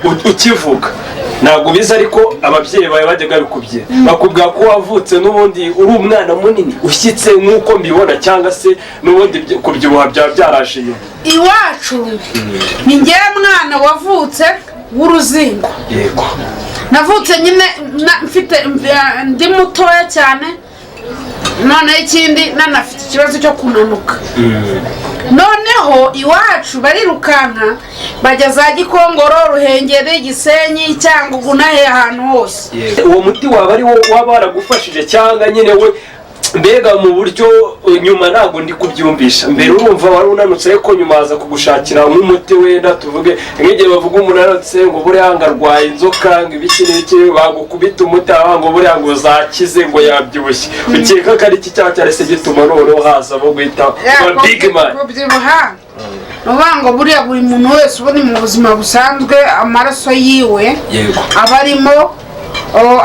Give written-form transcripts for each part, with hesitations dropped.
ukivuga ntabwo biza ariko ababyeyi bawe bajyaga bikubwira bakubwira ko wavutse n'ubundi uri umwana munini ushyitse nk'uko mbibona cyangwa se n'ubundi kubyibuha byaba byaraje inyuma iwacu ni njyewe mwana wavutse w'uruzingo yego navutse nyine mfite ndi mutoya cyane none ikindi nanafite ikibazo cyo kunanuka noneho iwacu barirukanka bajya za Gikongoro Ruhengeri Gisenyi Cyangugu nahe ahantu hose uwo muti waba ari wo waba waragufashije cyangwa nyine we mbega mu buryo nyuma ntabwo ndi kubyumvisha mbere urumva wari unanutse ariko nyuma haza kugushakira nk'umuti wenda tuvuge nk'igihe bavuga umuntu ananutse ngo buriya ngo arwaye inzoka ngo ibiki n'ibiki bagukubita umuti ngo buriya ngo zakize ngo yabyibushye ukeka ko ari iki cyaba cyarese gituma noneho hazamo guhita big man kubyibuha nuvuga ngo buriya buri muntu wese ubona mu buzima busanzwe amaraso yiwe aba arimo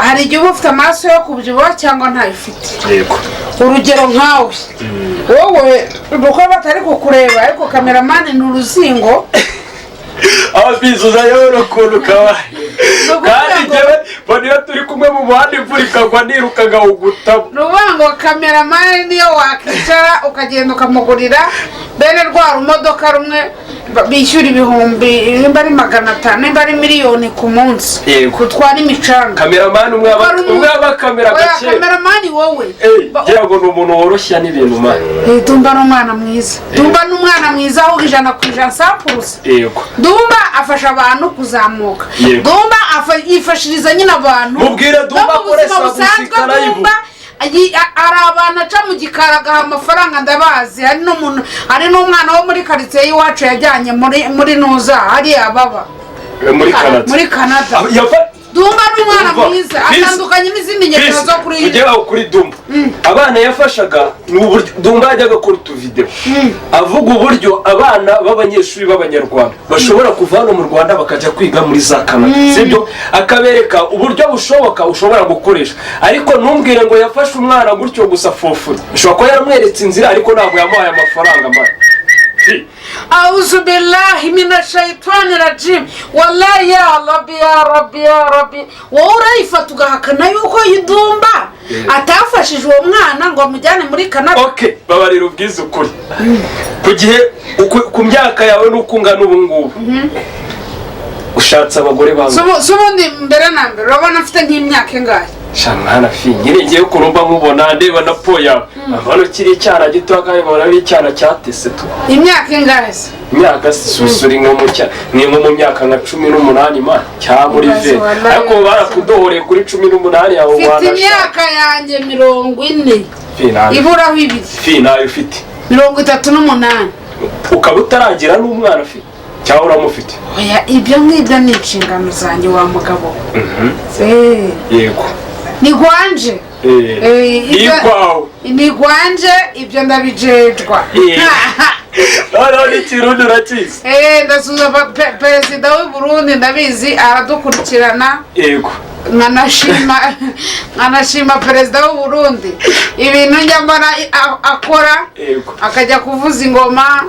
hari igihe uba ufite amaraso yo kubyibuha cyangwa ntayo ufite yego urugero nkawe wowe uko batari kukureba ariko kameramani ni uruzingo ababizuza yewe ukuntu kabaye kandi njyewe baniyo turi kumwe mu muhanda imvura ikagwa niruka ngawugutamo ni ukuvuga ngo kameramani niyo wakwicara ukagenda ukamugurira bene rwa rumodoka rumwe bishyura ibihumbi nimba ari 500 nimba ari miliyoni ku munsi kutwara imicanga kameramani umwe abakamera gake kameramani wowe ngira ngo ni umuntu woroshya n'ibintu mani Dumba n'umwana mwiza Dumba n'umwana mwiza aho 100% sapurusa Dumba afasha abantu kuzamuka Dumba yifashiriza nyine abantu mubwire Dumba akoresha muzika Dumba ari abantu aca mu gikara agaha amafaranga ndabazi hari n'umwana wo muri karitsiye y'iwacu yajyanye muri nuza hariya baba muri Canada Dumba n'umwana mwiza atandukanye n'izindi ngero zo kuri iyi ujye kuri Dumba abana yafashaga Dumba yajyaga kuri utuvideo avuga uburyo abana b'abanyeshuri b'abanyarwanda bashobora kuva hano mu Rwanda bakajya kwiga muri za Canada sibyo akabereka uburyo bushoboka ushobora gukoresha ariko ntumbwire ngo yafashe umwana gutyo gusa fofuri ushobora kuba yaramweretse inzira ariko ntabwo yamuhaye amafaranga mara أعوذ بالله من الشيطان الرجيم والله يا ربي يا ربي يا ربي وورayifata ugahakana yuko Dumba atafashije uwo mwana ngo amujyane muri Canada okay babarira ubwiza ukuri ku gihe ku myaka yawe n'ukungana ubu ngubu ushatse abagore bawe subundi mbere na mbere urabona afite nk'imyaka ingahe Shamana fi nyine ngiye kurumba nkubona ndeba na poya abano kiri cyana gito akabona ari cyana cyatese tu imyaka ingahe imyaka susuri nko mu myaka nka 18 man cya muri ve ariko barakudohore kuri 18 yaho wana mfite imyaka yanjye 40 ibura wibiri fi nayo ufite 38 ukaba utaragira n'umwana afite cyangwa uramufite oya ibyo ngibyo ni inshingano zanjye wa mugabo yego ni gwanje ni gwanje ibyo ndabijejwa ni Kirundi urakizi ndasuza perezida w'u Burundi ndabizi aradukurikirana yego nkanashima perezida w'u Burundi ibintu njya mbona akora akajya kuvuza ingoma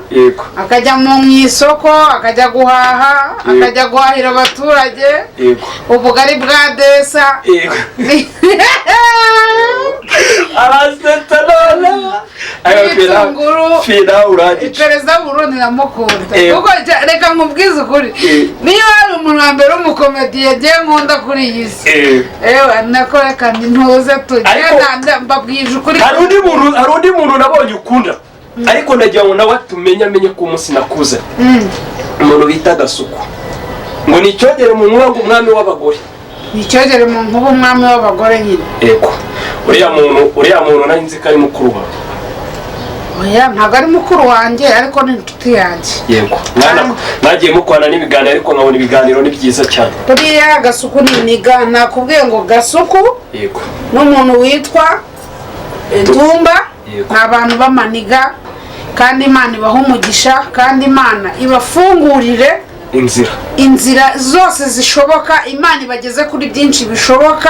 akajya mu isoko akajya guhaha akajya guhahira abaturage ubugari bwa desa perezida w'u Burundi ndamukunda kuko reka nkubwize ukuri niyo hari umuntu wa mbere w'umukomediye agiye nkunda kuri iyi si nako reka ntuze tujye mbabwije ukuri hari undi muntu nabonye ukunda ariko ndagira ngo nawe amenye ko umunsi nakuze umuntu bita Gasuku ngo ni icyogere mu nkuba ngo umwami w'abagore ni icyogere mu nkuba umwami w'abagore nyine yego uriya muntu nari nzi ko ari mukuru wawe oya ntabwo ari mukuru wanjye ariko ni inshuti yanjye yego nagiye mukwana n'ibiganiro ariko nkabona ibiganiro ni byiza cyane buriya Gasuku niga nakubwiye ngo Gasuku yego n'umuntu witwa Dumba ni abantu b'amaniga kandi Imana ibaha umugisha kandi Imana ibafungurire inzira zose zishoboka Imana ibageze kuri byinshi bishoboka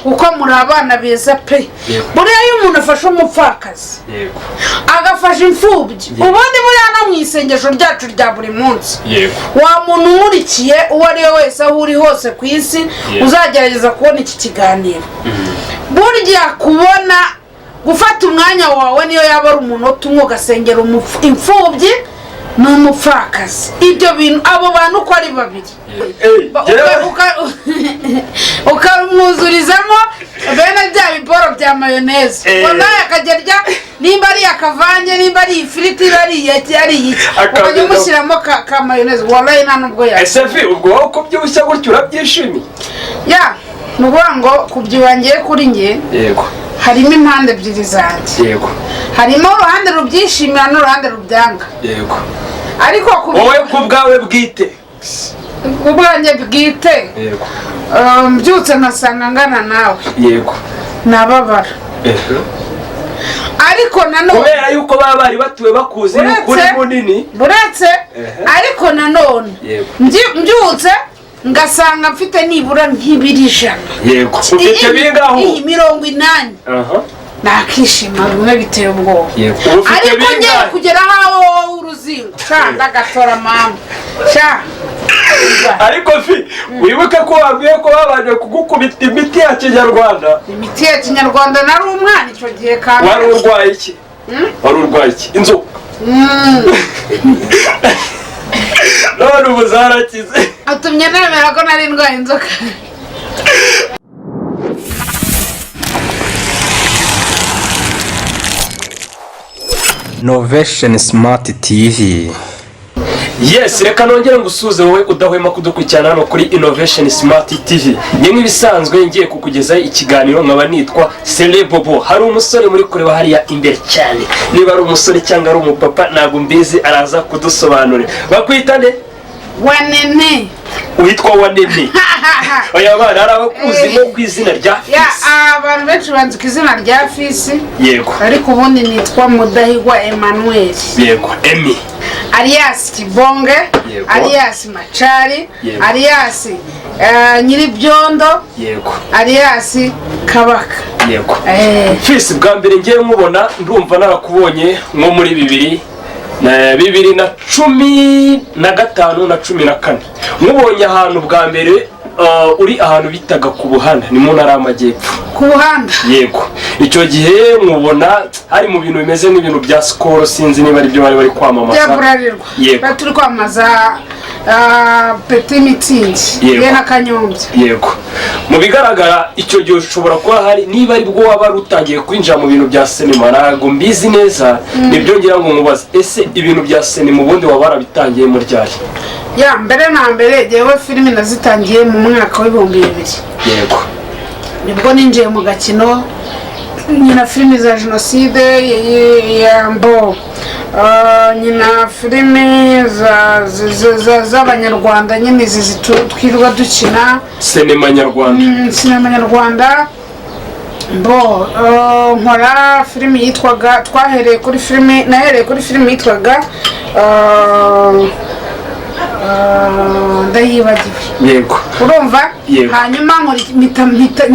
kuko muri abana beza pe. Buriya iyo umuntu afashe umupfakazi agafasha imfubyi ubundi buriya no mu isengesho ryacu rya buri munsi wa muntu nkurikiye uwo ari we wese aho uri hose ku isi uzagerageza kubona iki kiganiro. Burya kubona gufata umwanya wawe niyo yaba ari umunota umwe ugasengera imfubyi n'umupfakazi, ibyo bintu abo bantu uko ari babiri ukamwuzurizamo bene bya biporo bya mayoneze wallahi akagerya nimba ari akavange nimba ari ifiriti ari iki ukajya umushyiramo ka mayoneze wallahi nta nubwo ya Sefi ubwo uko byushya gutyo urabyishimiye ya nuvuga ngo kubyiwangiye kuri nge yego harimo impande ebyiri zanjye yego harimo uruhande rubyishimira n'uruhande rubyanga yego ariko wowe ku bwawe bwite ubwanjye bwite yego mbyutse nkasanga ngana nawe yego nababara ariko nanone kubera yuko baba bari batuwe bakuzi kuri munini buretse ariko nanone mbyutse ngasanga mfite nibura nk'ibiri 100 yego ufite bingaho 80 nakishima bimwe biteye ubwoba ariko ngiye kugera aho uruzingo shanda gatora mama sha ariko fi wibuke ko wabwiye ko babanje kugukubita imiti ya Kinyarwanda. Imiti ya Kinyarwanda nari umwana icyo gihe kandi wari urwaye iki? Wari urwaye iki? Inzoka. None ubu zarakize. Atumye nemera ko nari ndwaye inzoka. Novation Smart TV. Yes, reka nongere ngusuze wowe udahwema kudukurikirana hano kuri Innovation Smart TV. Nye nk'ibisanzwe ngiye kukugezaho ikiganiro nkaba nitwa Celebobo. Hari umusore muri kureba hariya imbere cyane. Niba ari umusore cyangwa ari umupapa ntabwo mbizi, araza kudusobanurira. Bakwita nde? Wanene. Witwa Wanene. Oya bana arabakuzi no kwizina rya Fisi. Ya abantu benshi banzi kwizina rya Fisi. Yego. Ariko ubundi nitwa Mudahigwa Emmanuel. Yego, Emi. Alias Kibonge, alias Machari, alias Nyiribyondo, alias Kabaka. Yego. Fisi bwa mbere ngiye mubona ndumva narakubonye nko muri 2015 na 14 mubonye ahantu bwa mbere uri ahantu bitaga ku buhanda ni mu ntara y'Amajyepfo. Ku buhanda? Yego. Icyo gihe mubona hari mu bintu bimeze nk'ibintu bya Skol, sinzi niba ari byo bari kwamamaza. Byaburarirwa. Yego. Turi kwamaza Petit Mitsingi ye na Kanyombya. Yego. Mu bigaragara icyo gihe ushobora kuba hari niba ari bwo waba rutangiye kwinjira mu bintu bya sinema ntago mbizi neza, nibyo ngira ngo mubaze ese ibintu bya sinema ubundi wabara bitangiye mu ryari? Ya mbere na mbere yewe filime nazitangiye mu mwaka wa 2000. Yego. Nibwo ninjiye mu gakino nyina filime za genocide ya mbo nyina filime z'abanyarwanda nyine twirwa dukina sinema nyarwanda. Sinema nyarwanda mbo nkora filime yitwaga nahereye kuri filime yitwaga ndayibagiwe. Yego. Urumva? Hanyuma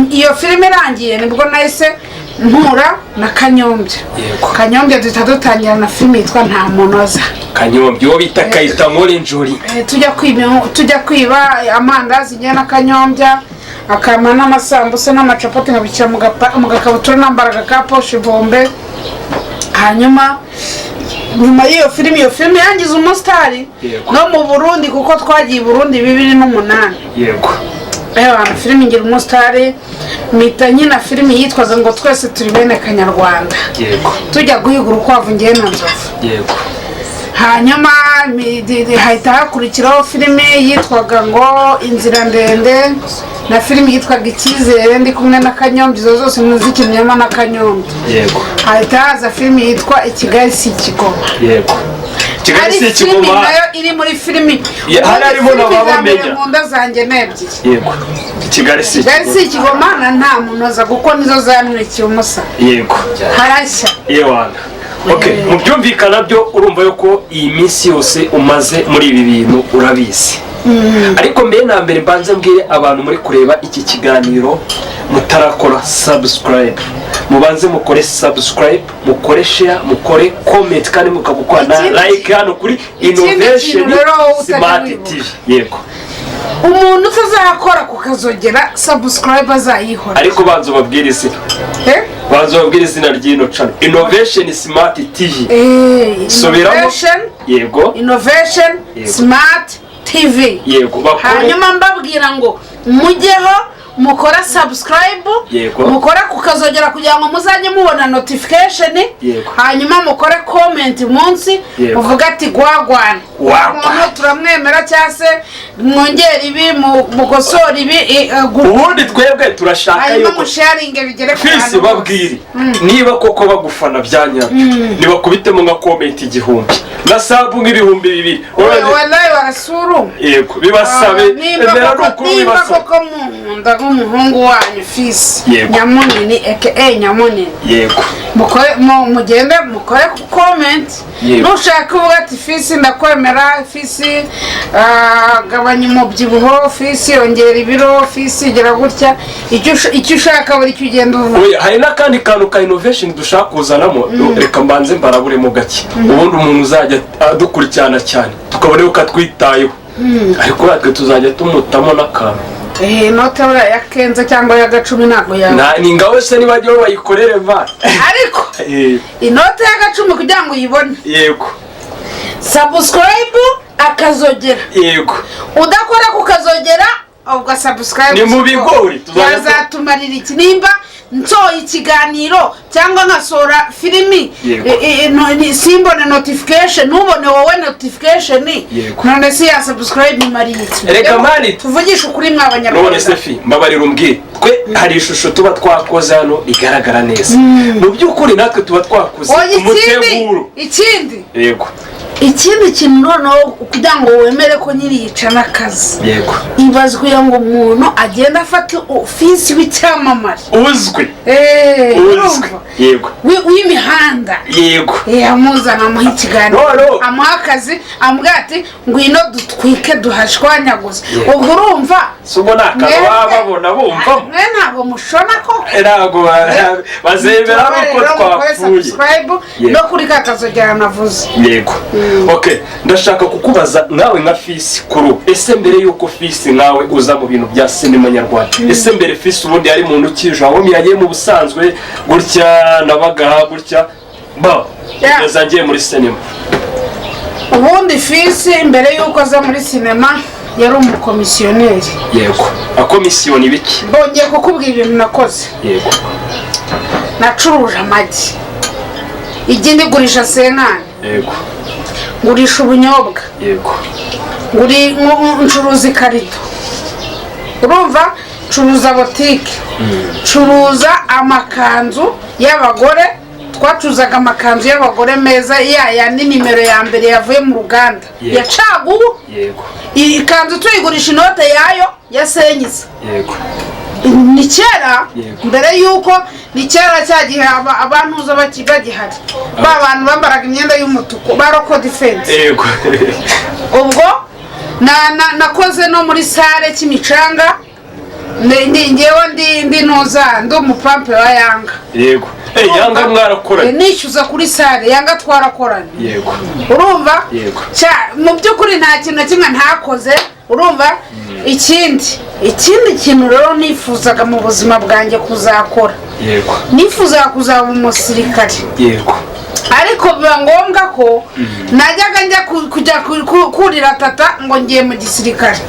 iyo filime irangiye nibwo nahise mpura na Kanyombya. Kanyombya duhita dutangira na filime yitwa Nta Munoza. Kanyombya uwo bita Kayita Nkore Njuri. Tujya kwiba amandazi njye na Kanyombya akama n'amasambusa n'amacapati nkabishyira mu gakabutura nambaraga ka poshe bombe. Hanyuma nyuma iyo filime yangize umusitari no mu Burundi kuko twagiye Burundi 2008. Yego. Filime ngira umusitari mita nyina filime yitwaza ngo twese turi bene Kanyarwanda. Yego. Tujya guhiga urukwavu ngiye na Nzovu. Yego. Hanyuma hahita hakurikiraho filime yitwaga ngo Inzira Ndende na filime yitwaga Icyizere ndi kumwe na Kanyombya, izo zose muzikinyama na Kanyombya. Yego. Hahita haza filime yitwa Ikigali si Ikigoma. Yego. Kigali si Ikigoma nayo iri muri filime harimo n'abamenya mu nda zanjye n'ebyiri. Yego. Kigali si Ikigoma na Nta Munoza kuko nizo zamurikiye umusa. Yego. Harashya. Yewana. Okay, mu byumvikana byo urumva yuko iyi minsi yose umaze muri ibi bintu urabizi. ariko mbere na mbere mbanza mbwire abantu muri kureba iki kiganiro mutarakora subscribe, mubanze mukore subscribe, mukore share, mukore comment kandi mukagukora na like hano kuri Innovation Smart TV. Yego, umuntu utazakora kukazogera subscribe azayihora, ariko banzo babwirize izina ry'ino channel Innovation Smart TV. Innovation, yego, Innovation Smart TV. Yego, hanyuma mbabwira ngo mujyeho mukora subscribe, mukora kukazogera kugira ngo muzajye mubona notification, hanyuma mukore comment munsi uvuga ati gwagwana umuntu turamwemera cyase mwongera ibi mugosora ibi ubundi twebwe turashaka yuko sharing bigere ku bantu babwire niba koko bagufana byanyabyo nibakubitemo nka comment 1000 na sabu nk'ibihumbi 2000 wallahi warasuru. Yego, bibasabe niba koko umuhungu wanyu Fisi Nyamunini aka Nyamunini. Yego, mugende mukore comment, nushaka uvuga ati Fisi ndakwemera, Fisi gabanya umubyibuho, Fisi ongera ibiro, Fisi gira gutya, icyo ushaka buri cyo ugenda uvuga. Hari n'akandi kantu ka Innovation dushaka kuzanamo, reka mbanze mbarabure mu gake ubundi umuntu uzajya dukurikirana cyane tukabone uko twitayeho, ariko natwe tuzajya tumutamo n'akantu note ya kenza cyangwa ya 10 ntago ya ni ngaho se nibajye bayikorere va ariko inote ya 10 kugira ngo uyibone. Yego, subscribe akazogera. Yego, udakora kukazogera ubwo subscribe ni mu bigori tuzatumarira iki nimba nsoye ikiganiro cyangwa nkasora filimi simbone notification, nubone wowe notification, none si ya subscribe nimariye iki? Reka mani tuvugisha ukuri mw'abanyarwanda. none Sefi mbabarira umbwire, twe hari ishusho tuba twakoze hano igaragara neza mu by'ukuri, natwe tuba twakoze umuteguro ikindi. Yego, ikindi kintu noneho kugira ngo wemere ko nyiri yica n'akazi. Yego, ibazwe ngo umuntu agenda afata ofisi w'icyamamare uzwi yego w'imihanda. Yego, amuzana mu ikiganiro amuha akazi amubwira ati ngwino dutwike duhashwanyaguze. ubwo urumva subona akaba babona bumva mwe ntabwo mushona ko ntabwo bazemera ko twapfuye no kuri kakazogera navuze. Yego, okay, ndashaka kukubaza nawe nka Fisi kuru, ese mbere yuko Fisi nawe uza mu bintu bya sinema nyarwanda, ese mbere Fisi ubundi ari muntu kije aho miyagiye mu busanzwe gutya nabaga gutya kugeza ngiye muri sinema? Ubundi Fisi mbere yuko aza muri sinema yari umukomisiyoneri. Yego, akomisiyoni ibiki? Bongeye kukubwira ibintu nakoze. Yego, nacuruje amagi, igindi gurisha senkani. Yego, ngurisha ubunyobwa. Yego, ncuruza ikarito, urumva curuza botike, curuza amakanzu y'abagore. Twacuzaga amakanzu y'abagore meza yandi nimero ya mbere yavuye mu ruganda ya cagubu. Yego, ikanzu tuyigurisha inote yayo ya senyisa. Yego, ni kera mbere yuko ni kera cyagihe abantu uza bagihari ba bantu bambaraga imyenda y'umutuku ba Roko Defense. Yego, ubwo nakoze no muri sale cy'imicanga, ngewe ndi noza ndi umupampe wa Yanga. Yego, Yanga mwarakoranye? Nishyuza kuri sale Yanga twarakoranye. Yego, urumva? Yego, mu by'ukuri nta kintu kimwe ntakoze, urumva? ikindi kintu rero nifuzaga mu buzima bwanjye kuzakora. Yego, nifuzaga kuzaba umusirikare. Yego, ariko biba ngombwa ko najyaga njya kujya kurira tata ngo ngiye mu gisirikare.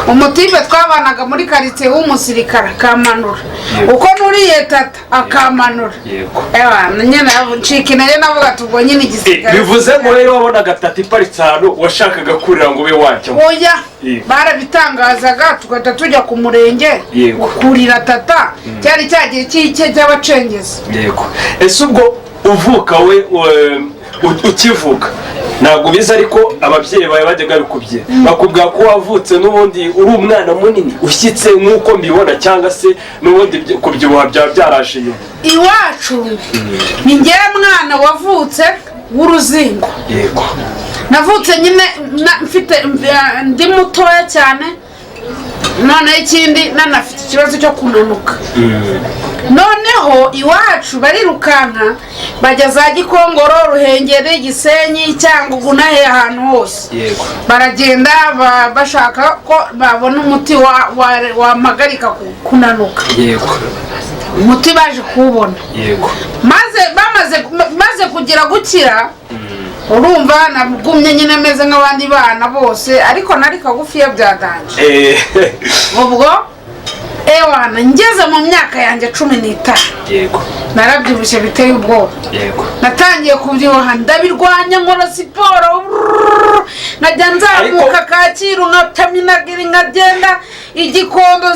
Umutibe twabanaga muri quartier w'umusirikare akamanura, uko nuriye tata akamanura. Nyine ncika nayo navuga tubwo nyine igisirikare. Bivuze ngo rero wabonaga tata iparitse hano washakaga kurira ngo ube wacyo? Oya, barabitangazaga tugahita tujya ku murenge kurira tata, cyari cyagiye cy'abacengezi. Yego, ese ubwo uvuka we ukivuka ntabwo biza, ariko ababyeyi bawe bajyaga bikubye bakubwira ko wavutse n'ubundi uri umwana munini ushyitse nk'uko mbibona, cyangwa se n'ubundi kubyibuha byaba byaraje nyuma? Iwacu ni njyewe mwana wavutse w'uruzingo. Yego, navutse nyine mfite ndi mutoya cyane, noneho ikindi nanafite ikibazo cyo kunanuka. Noneho iwacu barirukanka bajya za Gikongoro, Ruhengeri, Gisenyi, Cyangugu n'ahe ahantu hose. Baragenda bashaka ko babona umuti wamagarika kunanuka. Umuti baje kuwubona. Maze kugira gukira, urumva nagumye nyine meze nk'abandi bana bose, ariko nari kagufiya byadanje. Ubwo ewana ngeze mu myaka yanjye 15. Narabyibushye biteye ubwoba. Natangiye kubyibuha, ndabirwanya, nkora siporo, nkajya nzamuka Kacyiru, nkataminagiri, nkagenda Igikondo,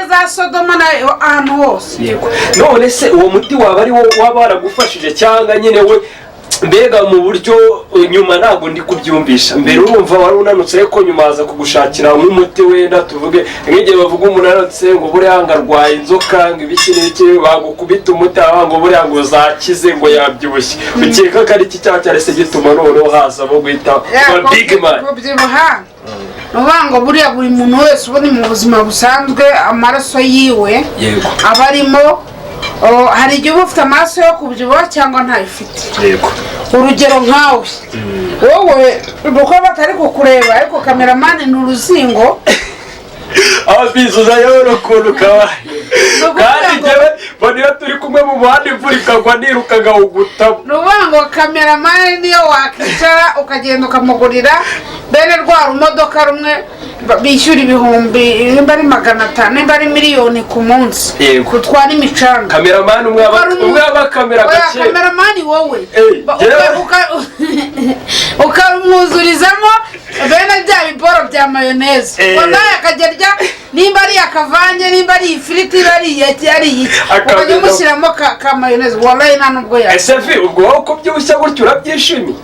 za Sodoma na ahantu hose. None se uwo muti waba ari wo waba waragufashije cyangwa nyine we mbega mu buryo nyuma ntabwo ndi kubyumvisha? Mbere urumva wari unanutse, ariko nyuma haza kugushakira nk'umuti wenda tuvuge nk'igihe bavuga umuntu ananutse ngo buriya ngo arwaye inzoka, ngo ibiki n'ibiki, bagukubita umuti ngo buriya ngo zakize, ngo yabyibushye. Ukeka ko ari iki cyaha cyarese gituma noneho haza bo guhita big man? Kubyibuha nuvuga ngo buriya buri muntu wese ubona mu buzima busanzwe amaraso yiwe aba arimo. Hari igihe uba ufite amaraso yo kubyibuha cyangwa ntayifite. Urugero nkawe wowe uko batari kukureba, ariko kameramani ni uruzingo abizuza yoro kuntu kabaye. Kandi jewe baniyo turi kumwe mu muhanda imvura ikagwa nirukaga ugutamo. Nuvuga ngo kameramani niyo wakicara ukagenda ukamugurira bene rwa rumodoka rumwe bishyura ibihumbi, nimba ari 500, nimba ari miliyoni ku munsi, kutwara imicanga. Kameramani umwe abakamera gake. Kameramani wowe ukamwuzurizamo bene bya biboro bya mayoneze, nawe akagerya, nimba ari akavange, nimba ari ifiriti, ari ukajya umushyiramo ka mayoneze, wallahi nta nubwo ya. Esefi ubwo wowe kubyibushya gutyo urabyishimiye?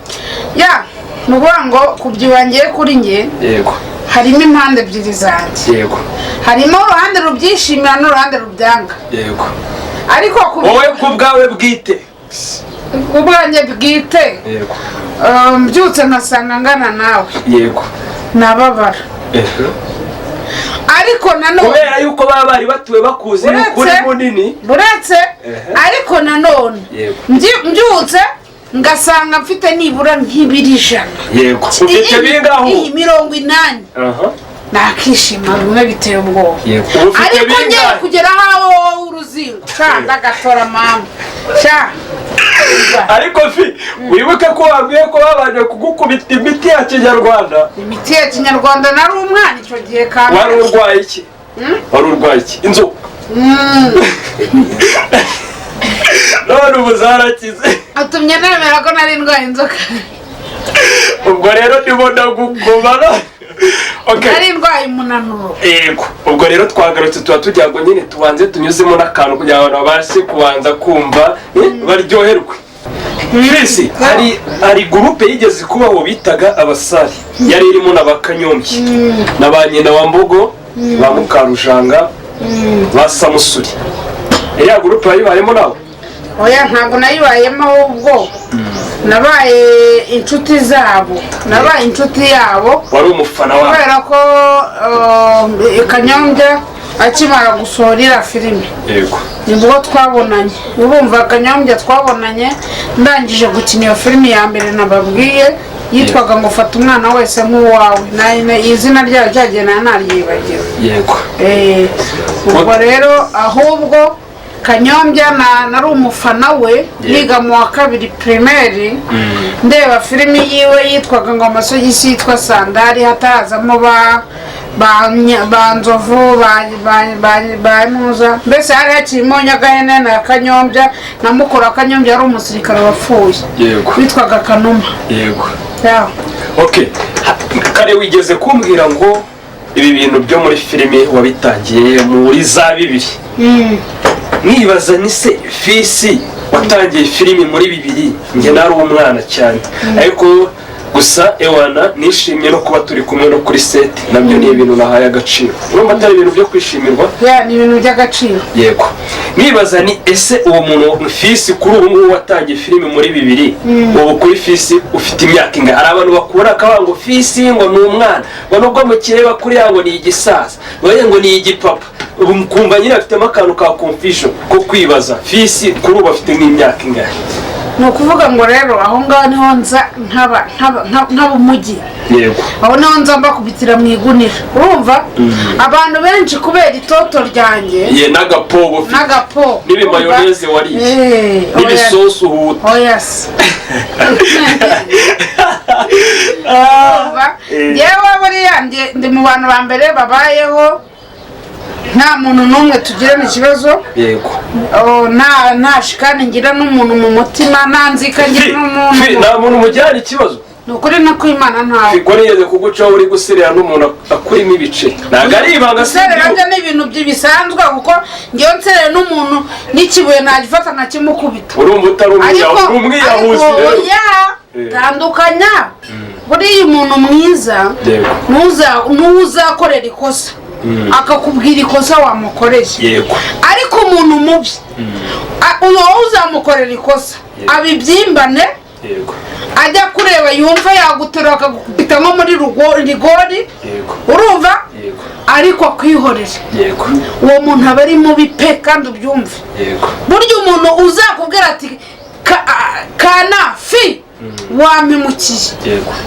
Nuvuga ngo kubyibuha ngiye kuri nge harimo impande ebyiri zanjye. Harimo uruhande rubyishimira n'uruhande rubyanga. Ariko wowe ku bwawe bwite? Ubwanjye bwite mbyutse nkasanga ngana nawe, nababara. Ariko nanone kubera yuko baba bari batuwe bakuzi n'ukuri munini, buretse ariko nanone mbyutse ngasanga mfite nibura nk'ibiri 100. Ufite bingaho? 80. Nakishima bimwe biteye ubwoba. Ariko ngiye kugera aho uruzingo ndagatora mama. Ariko wibuke ko wabwiye ko babanje kugukubita imiti ya Kinyarwanda. Imiti ya Kinyarwanda nari umwana icyo gihe kandi. Wari urwaye iki? Wari urwaye iki? Inzoka. None ubu zarakize. Atumye nemera ko nari ndwaye inzoka. Ubwo rero ndibona gukubara. Nari ndwaye umunanuro. Ubwo rero twagarutse tugira ngo nyine tubanze tunyuzemo n'akantu kugira ngo babashe kubanza kumva baryoherwe. Chris, hari groupe yigeze kubaho bitaga Abasari, yari irimo n'abakanyombye n'abanyina wa Mbogo, ba Mukarujanga, ba Samusuri. Iriya groupe yayibayemo nawe? Oya, ntabwo nayibayemo, ubwo nabaye inshuti zabo, nabaye inshuti yabo. Wari umufana wabo? Kubera ko Kanyombya akimara gusohora filime, nibwo twabonanye. Urumva Kanyombya twabonanye ndangije gukina iyo filime ya mbere nababwiye, yitwaga ngo fata umwana wese nk'uwawe. Izina ryayo ryagenda naryibagiwe. Ubwo rero ahubwo Kanyombya nari umufana we, yiga mu wa 2 primaire, ndeba filime yiwe yitwaga ngo Amasogisi yitwa Sandari, hatazamo ba Nzovu, ba Muza, mbese hari hakirimo Nyagahene na Kanyombya, na mukuru Kanyombya yari umusirikare wapfuye witwaga Kanuma. Kare wigeze kumbwira ngo ibi bintu byo muri filime wabitangiye muri za 2000. Nibaza ni se Fisi watangiye filime muri 2000, nge nari umwana cyane, ariko gusa ewana nishimye no kuba turi kumwe no kuri set nabyo ni ibintu nahaye agaciro urumva atari ibintu byo kwishimirwa ni ibintu by'agaciro yego nibaza ni ese uwo muntu Fisi kuri ubu ngubu watangiye filime muri 2000 ubu kuri Fisi ufite imyaka ingahe hari abantu bakubona akavuga ngo Fisi ngo ni umwana ngo nubwo mukireba kuri yango ni igisaza ngo ni igipapa ubu kumva nyine afitemo akantu ka confusion ko kwibaza Fisi kuri ubu afite nk'imyaka ingahe ni ukuvuga ngo rero aho ngaho niho nza nkaba umujyi yego aho niho nza mbakubitira mu igunira urumva abantu benshi kubera itoto ryanjye ye n'agapo n'ibimayoneze wariye n'ibisosi uhuta oyasi yewe buriya ndi mu bantu ba mbere babayeho nta muntu n'umwe tugirana ikibazo yego nta shikani ngira n'umuntu mu mutima nta nzika ngira n'umuntu nta muntu mujyana ikibazo ni ukuri no kwimana ntawe fiko nigeze kugucaho uri guserera n'umuntu akurimo ibice ntabwo ari ibanga guserera byo ni ibintu bisanzwe kuko ngewe nserera n'umuntu n'ikibuye nagifata nkakimukubita urumva utari umwiyahuzi rero tandukanya buriya umuntu mwiza n'uzakorera ikosa akakubwira ikosa wamukoreye yego ariko umuntu mubi uwo uzamukorera ikosa abibyimbane yego ajya kureba yumva yaguterura akagukubita nko muri rigori urumva ariko akwihorera uwo muntu aba ari mubi pe kandi ubyumve burya umuntu uzakubwira ati kana fi wamemukiye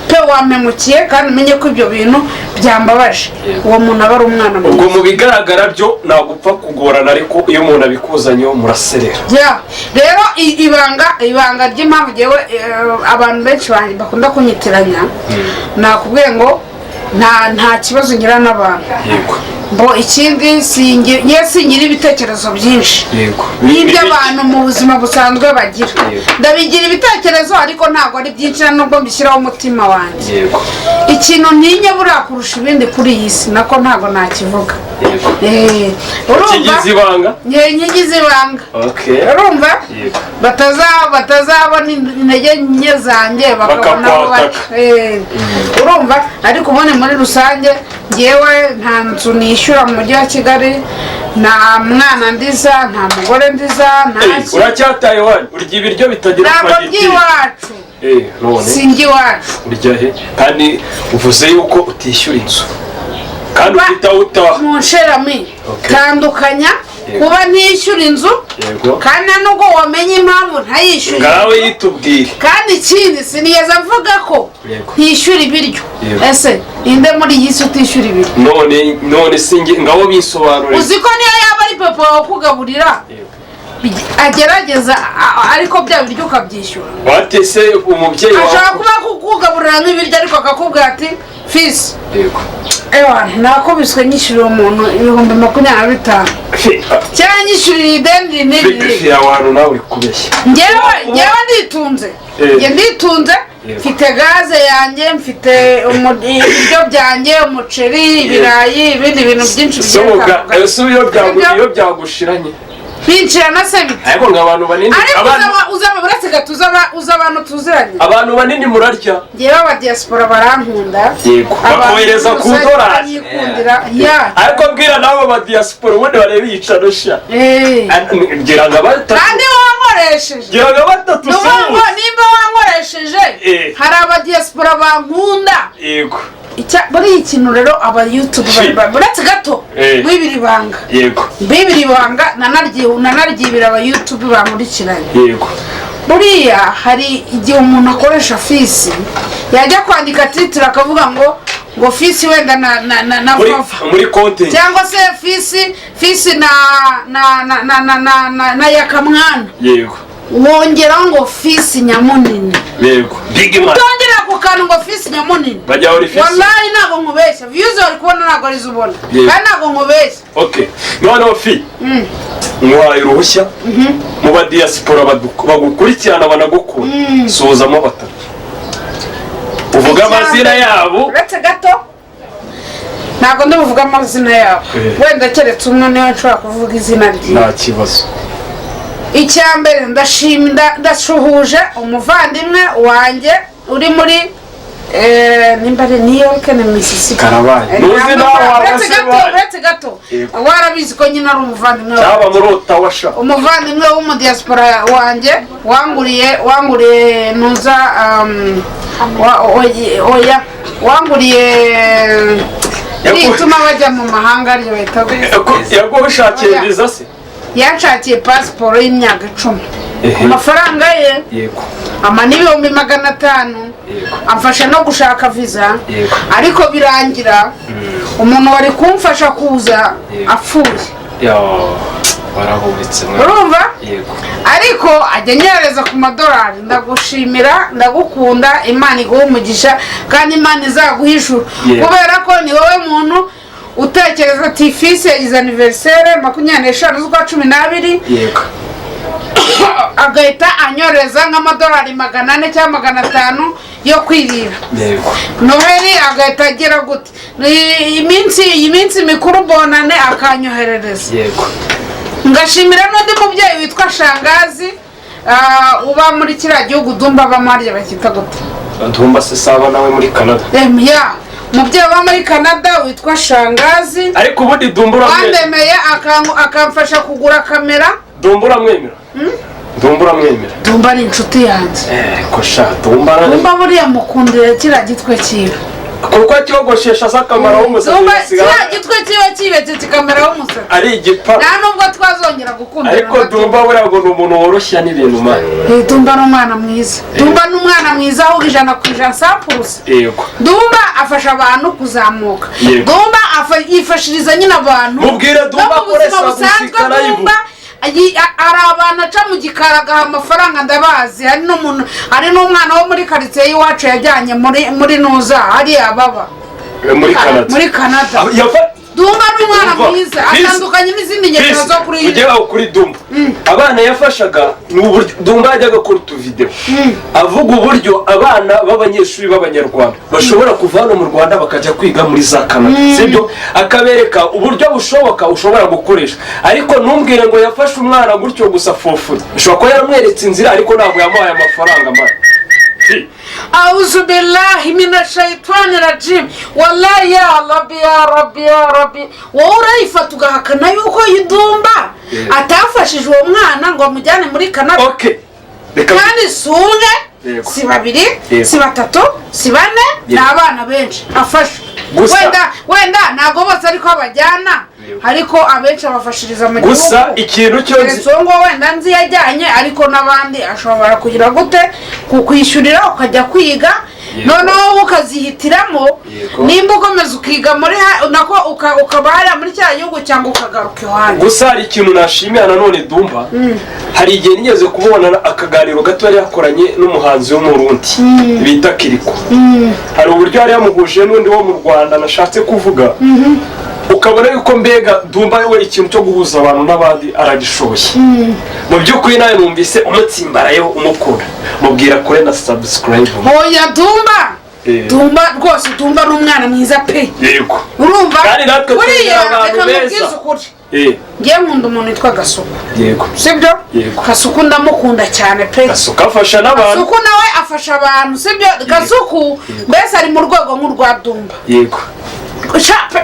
pe wamemukiye kandi umenye ko ibyo bintu byambabaje uwo muntu aba ari umwana ubwo mu bigaragara byo nagupfa kugorana ariko iyo umuntu abikuzanyeho muraserera rero ibanga ry'impamvu jewe abantu benshi bakunda kunyitiranya nakubwiye ngo nta kibazo ngira n'abantu bo ikindi singira ibitekerezo byinshi n'ibyo abantu mu buzima busanzwe bagira ndabigira ibitekerezo ariko ntabwo ari byinshi nubwo mbishyiraho umutima wanjye ikintu ntinye buriya kurusha ibindi kuri iyi si nako ntabwo nakivuga kigize ibanga nkigize ibanga urumva batazabona intege nke zanjye bakabona aho baca urumva ariko ubone muri rusange ngewe nta nzu nishyura mu mujyi wa Kigali nta mwana ndiza nta mugore ndiza nta uracyataye wani urya ibiryo bitagira fagitire by'iwacu sinjye iwacu urya he kandi uvuze yuko utishyura inzu kandi ufite aho utaha mu nshirami tandukanya kuba ntishyura inzu kandi nubwo wamenye impamvu ntayishyure ngawe yitubwire kandi ikindi sinigeze mvuga ko ntishyura ibiryo ese inde muri iyi si utishyura ibiryo none singe ngaho bisobanurire uzi ko niyo yaba ari papa wawe ukugaburira agerageza ariko bya biryo ukabyishyura watese umubyeyi wawe ashobora kuba kukugaburira nk'ibiryo ariko akakubwira ati Fisi nakubiswe nyishyurira umuntu 25,000 cyangwa nyishyurira ideni rinini abantu nawe uri kubeshya ngewe nditunze mfite gaze yanjye mfite ibiryo byanjye umuceri ibirayi ibindi bintu byinshi iyo byagushiranye binjira na se bite ariko ngabantu banini uzaba buretse gato uza abantu tuziranye abantu banini murarya ngewe aba diaspora barankunda bakohereza ku dolari ariko bwira nabo ba diaspora ubundi barebe yicaro sha ngira ngo batatu kandi wankoresheje ngira ngo batatu nimba wankoresheje hari aba diaspora bankunda yego buri ikintu rero aba YouTube buretse gato bibiri banga bibiri banga nanaryibira aba YouTube bamurikiranye buriya hari igihe umuntu akoresha Fisi yajya kwandika titre akavuga ngo Fisi wenda na Vava muri content cyangwa se Fisi na Yakamwana wongera ngo Fisi Nyamunini big man utongera ku kantu ngo Fisi Nyamunini bajya uri Fisi wallahi ntabwo nkubeshya views uri kubona ntabwo ari zubona kandi ntabwo nkubeshya none Fi mwaye uruhushya mu ba diaspora bagukurikirana banagukunda suzamo batatu uvuga amazina yabo uretse gato ntabwo ndavuga amazina yabo wenda keretse umwe niwe nshobora kuvuga izina rye nta kibazo icyambere ndashuhuje umuvandimwe wanjye uri muri nimba ari New York na Mississippi Karabaye nuzi nawe uretse gato warabizi ko nyine ari umuvandimwe cyaba muri Ottawa sha umuvandimwe wo mu diaspora wanjye wanguriye nuza oya wanguriye bituma bajya mu mahanga aryo bahita yagushakiye visa se yanshakiye pasiporo y'imyaka 10 amafaranga ye yego n'ibihumbi 500 amfasha no gushaka visa ariko birangira umuntu wari kumfasha kuza apfuye warahubitse urumva yego ariko ajya nyereza ku madolari ndagushimira ndagukunda Imana iguhe umugisha kandi Imana izaguhishura kubera ko ni wowe muntu utekereza ati fisi yagize anniversaire 25 z'ukwa 12 yego agahita anyoreza nk'amadolari 400 cyangwa 500 yo kwirira yego Noheli agahita agira gute iminsi mikuru bonane akanyoherereza yego ngashimira n'undi mubyeyi witwa Shangazi uba muri kiriya gihugu Dumba bamarye bakita gute Dumba se saba nawe muri Canada mubyeyi uba muri Canada witwa Shangazi ariko ubundi Dumba wandemeye akamfasha kugura kamera Dumba uramwemera Dumba uramwemera Dumba ni inshuti yanjye ko sha Dumba buriya mukundira kiriya gitwe cyiwe kuko cyogoshesha sakamara w'umusatsi kiriya gitwe cyiwe kibetse kikamera w'umusatsi ari igipa nta nubwo twazongera gukundana ariko Dumba buriya ngo ni umuntu woroshya n'ibintu mani Dumba ni umwana mwiza Dumba ni umwana mwiza aho 100% sapurusi yego Dumba afasha abantu kuzamuka Dumba yifashiriza nyine abantu mubwire Dumba akoresha gushika live ari abantu aca mu gikara agaha amafaranga ndabazi hari n'umwana wo muri karitsiye y'iwacu yajyanye muri nuza hariya baba muri Canada Dumba ni umwana mwiza atandukanye n'izindi ngero zo kuri ujye kuri Dumba abana yafashaga Dumba yajyaga gukora utuvideo avuga uburyo abana b'abanyeshuri b'abanyarwanda bashobora kuva hano mu Rwanda bakajya kwiga muri za Canada sibyo akabereka uburyo bushoboka ushobora gukoresha ariko ntumbwire ngo yafashe umwana gutyo gusa fofuri ushobora kuba yaramweretse inzira ariko ntabwo yamuhaye amafaranga mara A'udhu billahi minash shaitani rajim wallahi ya rabbi wowe urayifata ugahakana yuko Dumba atafashije uwo mwana ngo amujyane muri Canada kandi si umwe si babiri si batatu si bane ni abana benshi afasha wenda ntabwo bose ariko abajyana ariko abenshi abafashiriza mu gihugu gusa ikintu cyo ngo wenda nzi yajyanye ariko n'abandi ashobora kugira gute kukwishyurira ukajya kwiga noneho ukazihitiramo nimba ukomeza ukiga muri nako ukaba hariya muri cya gihugu cyangwa ukagaruka iwanyu gusa hari ikintu nashimira nanone Dumba hari igihe nigeze kubona akaganiro gato yari yakoranye n'umuhanzi wo mu Burundi bita Kiriko hari uburyo yari yamuhuje n'undi wo mu Rwanda nashatse kuvuga ukabona yuko mbega Dumba we ikintu cyo guhuza abantu n'abandi aragishoboye mu by'ukuri nawe numvise umutsimbarayeho umukunda mubwira kure na subscribe oya Dumba rwose Dumba ni umwana mwiza pe yego urumva kandi natwe turiya reka mubwize ukuri ngiye nkunda umuntu witwa Gasuku yego sibyo Gasuku ndamukunda cyane pe Gasuku afasha n'abantu Gasuku nawe afasha abantu sibyo Gasuku mbese ari mu rwego nk'urwa Dumba yego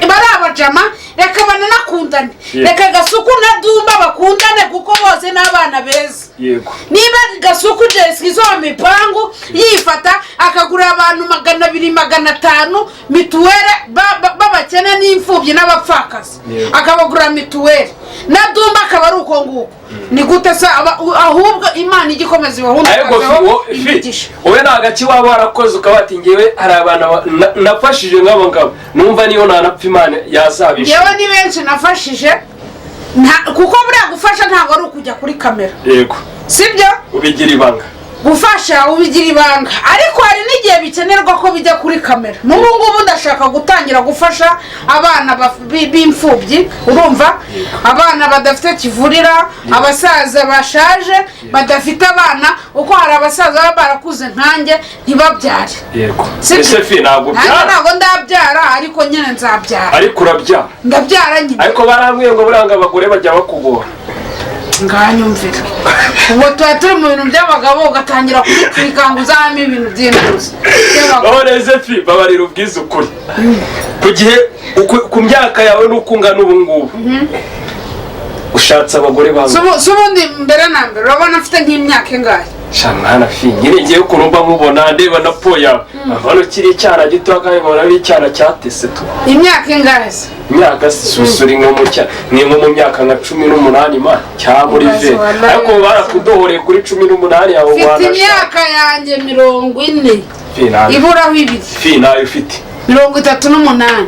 bari abajama reka bananakundane reka Gasuku na Dumba bakundane kuko bose n'abana beza niba Gasuku Jessica izo mipangu yifata akagura abantu 200-500 mituwere babakene n'imfubyi n'abapfakazi akabagura mituwere na Dumba akaba ari uko nguko ni gute sa ahubwo Imana igikomeza ibahundagazeho imigisha wowe nagaki waba warakoze ukabati ngewe hari abana nafashije nk'abo ngabo numva niyo nanapfa Imana yazabisha yewe ni benshi nafashije kuko buriya gufasha ntabwo ari ukujya kuri kamera yego sibyo ubigira ibanga gufasha ubigira ibanga ariko hari n'igihe bikenerwa ko bijya kuri kamera n'ubu ngubu ndashaka gutangira gufasha abana b'imfubyi urumva abana badafite kivurira abasaza bashaje badafite abana uko hari abasaza baba barakuze nkanjye ntibabyare yego ese fi ntabwo ndabyara ariko nyine nzabyara ariko urabyara ndabyara nyine ariko barambwiye ngo buranga abagore bajya bakugora nganyumvira ubu tuba turi mu bintu by'abagabo ugatangira kubitwika ngo uzahame ibintu by'intuzi none Zefi babarira ubwiza ukuri ku gihe ku myaka yawe n'uko ungana ubu ngubu ushatse abagore bawe si ubundi mbere na mbere urabona afite nk'imyaka ingahe shamwana fi nyine ngiye kurumba nkubona ndeba na po yawe abana ukiri icyana gito kandi nkabona ari icyana cyatese tu imyaka ingahe se imyaka susuri nko mu myaka nka 18 ma cya muri ve ariko barakudohoreye kuri 18 yawe wana mfite imyaka yanjye 40 iburaho ibiri fi nayo ufite 38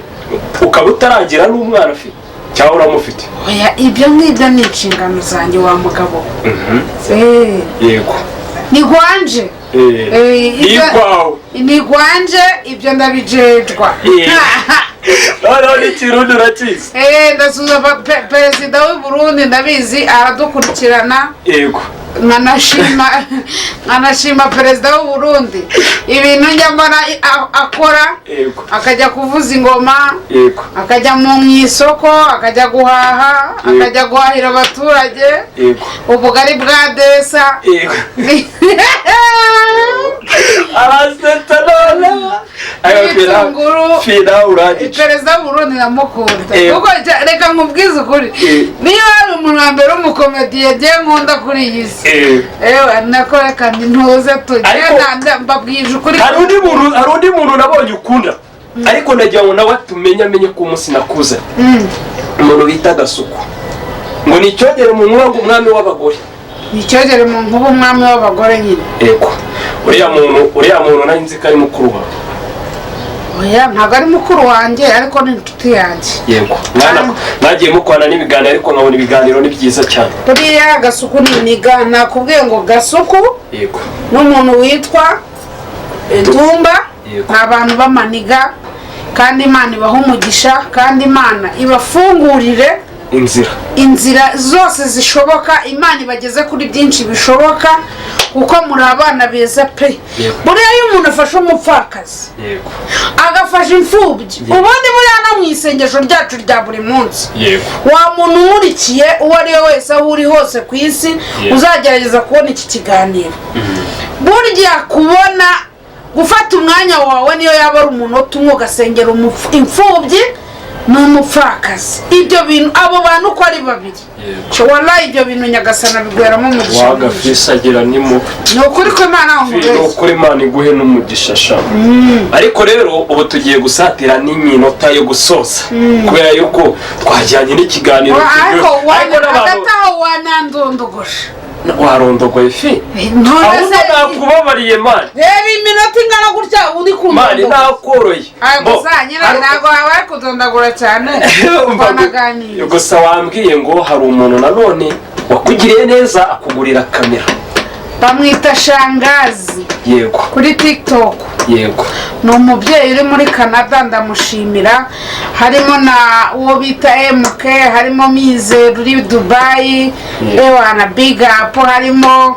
ukaba utaragira n'umwana fi cyangwa uramufite oya ibyo ngibyo ni inshingano zanjye wa mugabo yego ni gwanje ni gwanje ibyo ndabijejwa none ikirundi urakizi ndasuza perezida w'u Burundi ndabizi aradukurikirana yego nkanashima perezida w'u Burundi ibintu njya mbona akora akajya kuvuza ingoma akajya mu isoko akajya guhaha akajya guhahira abaturage ubugari bwa desa araseta none perezida w'u Burundi ndamukunda kuko reka nkubwize ukuri niyo hari umuntu wa mbere w'umukomediye agiye nkunda kuri iyi si nako reka ntuze tugenda mbabwije ukuri hari undi muntu nabonye ukunda ariko nagira ngo nawe amenye ko umunsi nakuze umuntu bita Gasuku ngo ni icyogere mu nkuba ngo umwami w'abagore ni icyogere mu nkuba umwami w'abagore nyine yego uriya muntu nari nzi ko ari mukuru wawe oya ntabwo ari mukuru wanjye ariko ni inshuti yanjye yego nagiye mukwana n'ibiganiro ariko nkabona ibiganiro ni byiza cyane buriya Gasuku niniga nakubwiye ngo Gasuku yego n'umuntu witwa Dumba ni abantu b'amaniga kandi Imana ibaha umugisha kandi Imana ibafungurire inzira zose zishoboka Imana ibageze kuri byinshi bishoboka kuko muri abana beza pe buriya iyo umuntu afashe umupfakazi agafasha imfubyi ubundi buriya no mu isengesho ryacu rya buri munsi wa muntu umurikiye uwo ari we wese aho uri hose ku isi uzagerageza kubona iki kiganiro burya kubona gufata umwanya wawe niyo yaba ari umunota umwe ugasengera imfubyi n'umupfakazi ibyo bintu abo bantu uko ari babiri wallahi ibyo bintu Nyagasana bigweramo umugisha wagafisa agira ni ukuri ko Imana ukuri Imana iguhe n'umugisha sha ariko rero ubu tugiye gusatira n'iminota yo gusoza kubera yuko twajyanye n'ikiganiro ariko agataho wanandondogosha warondogoye fi ahubwo nakubabariye mani reba iminota ingana gutya uri kumva mani nakoroye gusa nyine ntabwo wabaye kudondagura cyane gusa wambwiye ngo hari umuntu nanone wakugiriye neza akugurira kamera bamwita Shangazi yego kuri TikTok yego ni umubyeyi uri muri Canada ndamushimira harimo na uwo bita MK harimo Mize uri Dubai na Big Up harimo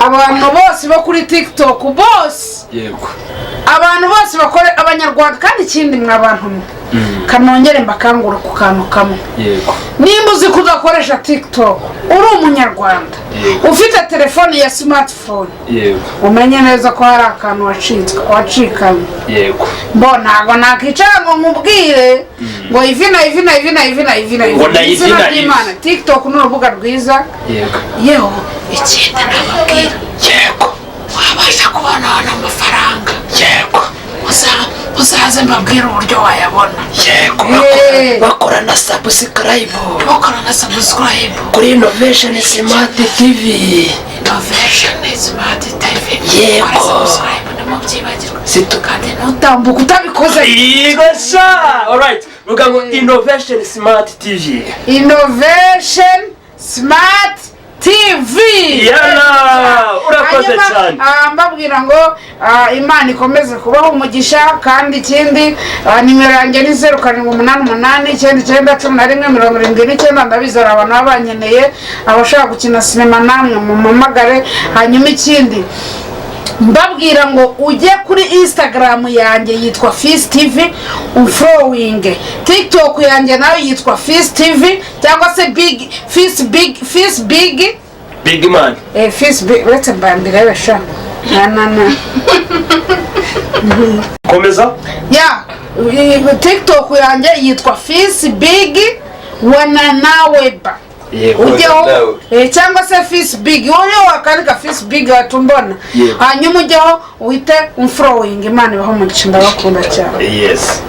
abantu bose bo kuri TikTok bose yego abantu bose bakore abanyarwanda kandi ikindi mwa bantu kanongere mbakangura ku kantu kamwe yego nimba uzi kudakoresha TikTok uri umunyarwanda ufite telefone ya smartphone yego umenye neza ko hari akantu wacikanye yego mbona ntabwo nakicara ngo nkubwire ngo ivina TikTok ni urubuga rwiza yego yewe ikindi nababwira yego wabasha kubona amafaranga yego uzaze mbabwira uburyo wayabona yego bakora na subscribe kuri Innovation Smart TV yego kandi nutambuka utabikoze igosha alright vuga ngo Innovation Smart TV TV urakoze cyane mbabwira ngo Imana ikomeze kubaho umugisha kandi ikindi nimero yanjye ni 0788991179 ndabizera abantu babanyeneye abashaka gukina sinema namwe mu mamagare hanyuma ikindi mbabwira ngo ujye kuri Instagram yanjye yitwa Fizz TV unfollowing, TikTok yanjye nayo yitwa Fizz TV cyangwa se Fizz Big man Fizz Big. Let's mbambira besha na komeza ya TikTok yanjye yitwa Fizz Big wananaweba ujyeho cyangwa se Fizz Big wowe wakandika Fizz Big watumbona hanyuma ujyeho uhite unfollowing. Imana ibaho umugisha ndabakunda cyane. Yes.